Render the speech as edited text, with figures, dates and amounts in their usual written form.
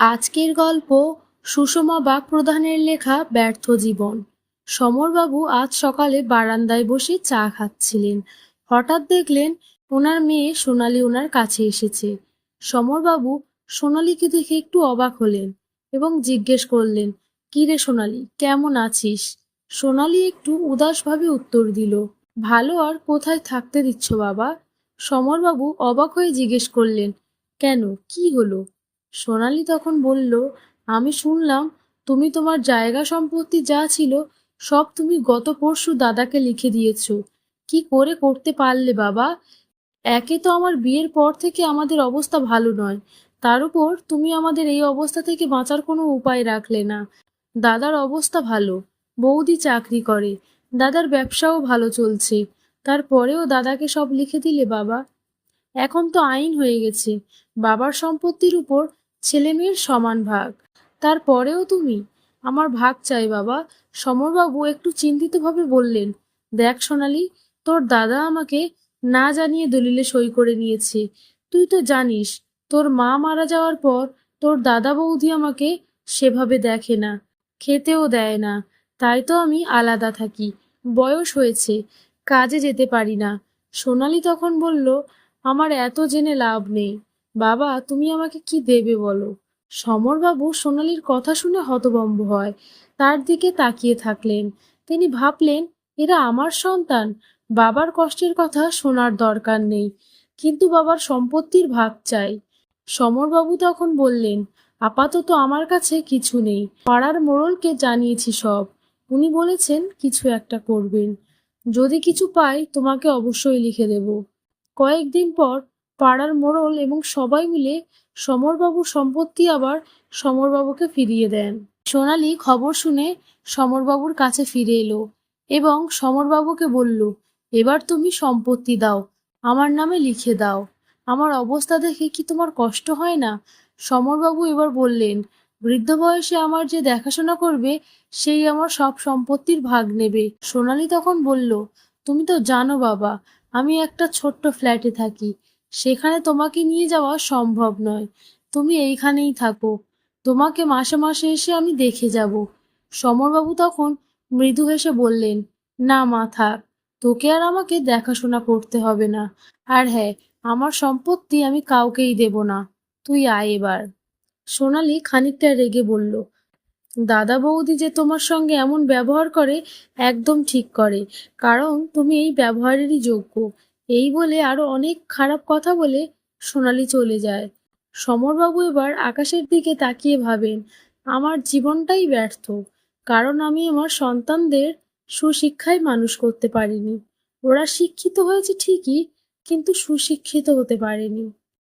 আজকের গল্প সুষমা বাগপ্রধানের লেখা ব্যর্থ জীবন। সমরবাবু আজ সকালে বারান্দায় বসে চা খাচ্ছিলেন। হঠাৎ দেখলেন ওনার মেয়ে সোনালি ওনার কাছে এসেছে। সমরবাবু সোনালিকে দেখে একটু অবাক হলেন এবং জিজ্ঞেস করলেন, কি রে সোনালি, কেমন আছিস? সোনালি একটু উদাসভাবে উত্তর দিল, ভালো, আর কোথায় থাকতে দিচ্ছ বাবা? সমরবাবু অবাক হয়ে জিজ্ঞেস করলেন, কেন, কি হলো? সোনালি তখন বলল, আমি শুনলাম তুমি তোমার জায়গা সম্পত্তি যা ছিল সব তুমি গত পরশু দাদাকে লিখে দিয়েছো। কি করে করতে পারলে বাবা? একে তো আমার বিয়ের পর থেকে আমাদের অবস্থা ভালো নয়, তার উপর তুমি আমাদের এই অবস্থা থেকে বাঁচার কোনো উপায় রাখলে না। দাদার অবস্থা ভালো, বৌদি চাকরি করে, দাদার ব্যবসাও ভালো চলছে, তারপরেও দাদাকে সব লিখে দিলে বাবা। এখন তো আইন হয়ে গেছে, বাবার সম্পত্তির উপর ছেলে মেয়ের সমান ভাগ, তারপরেও তুমি? আমার ভাগ চাই বাবা। সমরবাবু একটু চিন্তিতভাবে বললেন, দেখ সোনালি, তোর দাদা আমাকে না জানিয়ে দলিলে সই করে নিয়েছে। তুই তো জানিস তোর মা মারা যাওয়ার পর তোর দাদা বৌদি আমাকে সেভাবে দেখে না, খেতেও দেয় না। তাই তো আমি আলাদা থাকি, বয়স হয়েছে, কাজে যেতে পারি না। সোনালি তখন বলল, আমার এত জেনে লাভ নেই বাবা, তুমি আমাকে কি দেবে বলো? সমরবাবু সোনালির কথা শুনে হতভম্ব হয়, তার দিকে তাকিয়ে থাকলেন। তিনি ভাবলেন, এরা আমার সন্তান, বাবার কষ্টের কথা শোনার দরকার নেই, কিন্তু বাবার সম্পত্তির ভাগ চাই। সমরবাবু তখন বললেন, আপাতত আমার কাছে কিছু নেই, পাড়ার মোড়লকে জানিয়েছি সব, উনি বলেছেন কিছু একটা করবেন, যদি কিছু পাই তোমাকে অবশ্যই লিখে দেব। কয়েকদিন পর পাড়ার মোড়ল এবং সবাই মিলে সমরবাবুর সম্পত্তি আবার সমরবাবুকে ফিরিয়ে দেন। সোনালি খবর শুনে সমরবাবুর কাছে ফিরে এলো এবং সমরবাবুকে বলল, এবার তুমি সম্পত্তি দাও, আমার নামে লিখে দাও। আমার অবস্থা দেখে কি তোমার কষ্ট হয় না? সমরবাবু এবার বললেন, বৃদ্ধ বয়সে আমার যে দেখাশোনা করবে সেই আমার সব সম্পত্তির ভাগ নেবে। সোনালি তখন বলল, তুমি তো জানো বাবা, আমি একটা ছোট্ট ফ্ল্যাটে থাকি, সেখানে তোমাকে নিয়ে যাওয়া সম্ভব নয়, তুমি এইখানেই থাকো, তোমাকে মাসে মাসে এসে আমি দেখে যাব। সমরবাবু তখন মৃদু হেসে বললেন, না মা, থাক, তোকে আর আমাকে দেখাশোনা করতে হবে না, আর হ্যাঁ, আমার সম্পত্তি আমি কাউকেই দেব না, তুই আয় এবার। সোনালি খানিকটা রেগে বলল, দাদা বৌদি যে তোমার সঙ্গে এমন ব্যবহার করে একদম ঠিক করে, কারণ তুমি এই ব্যবহারেরই যোগ্য। এই বলে আরো অনেক খারাপ কথা বলে সোনালি চলে যায়। সমরবাবু এবার আকাশের দিকে তাকিয়ে ভাবেন, আমার জীবনটাই ব্যর্থ, কারণ আমি আমার সন্তানদের সুশিক্ষায় মানুষ করতে পারিনি। ওরা শিক্ষিত হয়েছে ঠিকই, কিন্তু সুশিক্ষিত হতে পারেনি।